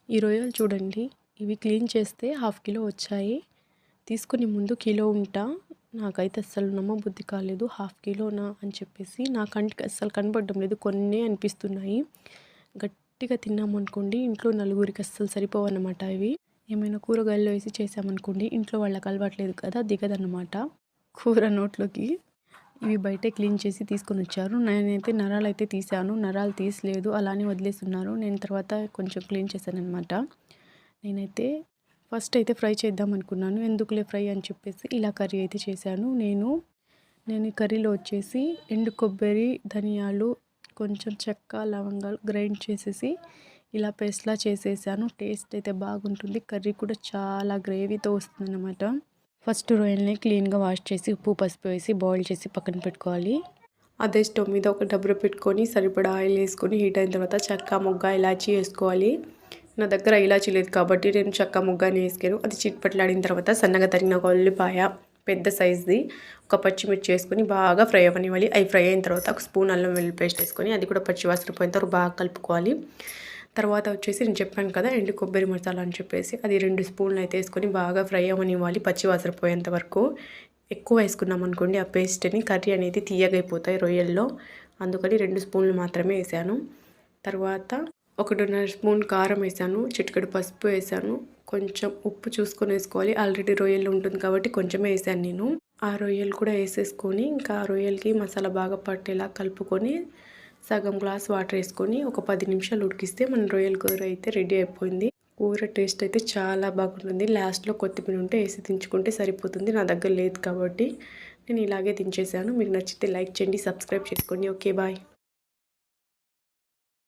ఈ రొయ్యలు చూడండి, ఇవి క్లీన్ చేస్తే 1/2 కిలో వచ్చాయి. తీసుకుని ముందు కిలో ఉంటా, నాకైతే అస్సలు నమ్మబుద్ధి కాలేదు. 1/2 కిలోనా అని చెప్పేసి నా కంటికి అస్సలు కనపడడం లేదు, కొన్నే అనిపిస్తున్నాయి. గట్టిగా తిన్నామనుకోండి ఇంట్లో నలుగురికి అస్సలు సరిపోవన్నమాట. ఇవి ఏమైనా కూరగాయల్లో వేసి చేసామనుకోండి ఇంట్లో వాళ్ళకి అలవాట్లేదు కదా, దిగదన్నమాట కూర నోట్లోకి. ఇవి బయటే క్లీన్ చేసి తీసుకొని వచ్చారు. నేనైతే నరాలు అయితే తీసాను, నరాలు తీసలేదు, అలానే వదిలేస్తున్నారు. నేను తర్వాత కొంచెం క్లీన్ చేశాను అనమాట. నేనైతే ఫస్ట్ అయితే ఫ్రై చేద్దాం అనుకున్నాను, ఎందుకులే ఫ్రై అని చెప్పేసి ఇలా కర్రీ అయితే చేశాను. నేను ఈ కర్రీలో వచ్చేసి ఎండు కొబ్బరి, ధనియాలు, కొంచెం చెక్క, లవంగాలు గ్రైండ్ చేసేసి ఇలా పేస్ట్లా చేసేసాను. టేస్ట్ అయితే బాగుంటుంది, కర్రీ కూడా చాలా గ్రేవీతో వస్తుంది అన్నమాట. ఫస్ట్ రొయ్యల్ని క్లీన్గా వాష్ చేసి ఉప్పు పసుపు వేసి బాయిల్ చేసి పక్కన పెట్టుకోవాలి. అదే స్టవ్ మీద ఒక డబ్బర పెట్టుకొని సరిపడా ఆయిల్ వేసుకొని హీట్ అయిన తర్వాత చెక్క, మొగ్గ, ఇలాచీ వేసుకోవాలి. నా దగ్గర ఇలాచీ లేదు కాబట్టి నేను చెక్క, మొగ్గని వేసుకాను. అది చిట్పట్లాడిన తర్వాత సన్నగా తరిగిన ఒక ఉల్లిపాయ పెద్ద సైజ్ది, ఒక పచ్చిమిర్చి వేసుకొని బాగా ఫ్రై అవ్వనివ్వాలి. అవి ఫ్రై అయిన తర్వాత ఒక స్పూన్ అల్లం వెల్లుల్లి పేస్ట్ వేసుకొని అది కూడా పచ్చివాసన పోయిన తర్వాత బాగా కలుపుకోవాలి. తర్వాత వచ్చేసి నేను చెప్పాను కదా ఎండు కొబ్బరి మసాలా అని చెప్పేసి, అది 2 స్పూన్లు అయితే వేసుకొని బాగా ఫ్రై అవ్వనివ్వాలి పచ్చివాసన పోయేంత వరకు. ఎక్కువ వేసుకున్నాం అనుకోండి ఆ పేస్ట్ని కర్రీ అనేది తీయగైపోతాయి రొయ్యల్లో, అందుకని 2 స్పూన్లు మాత్రమే వేసాను. తర్వాత 1.5 స్పూన్ కారం వేసాను, చిటికెడు పసుపు వేసాను, కొంచెం ఉప్పు చూసుకొని వేసుకోవాలి. ఆల్రెడీ రొయ్యలు ఉంటుంది కాబట్టి కొంచెమే వేసాను నేను. ఆ రొయ్యలు కూడా వేసేసుకొని ఇంకా ఆ రొయ్యలకి మసాలా బాగా పట్టేలా కలుపుకొని సగం గ్లాస్ వాటర్ వేసుకొని ఒక 10 నిమిషాలు ఉడికిస్తే మన రొయ్యల కూర అయితే రెడీ అయిపోయింది. కూర టేస్ట్ అయితే చాలా బాగుంటుంది. లాస్ట్లో కొత్తిమీర ఉంటే వేసి దించుకుంటే సరిపోతుంది. నా దగ్గర లేదు కాబట్టి నేను ఇలాగే దించేసాను. మీకు నచ్చితే లైక్ చేయండి, సబ్స్క్రైబ్ చేసుకోండి. Okay bye.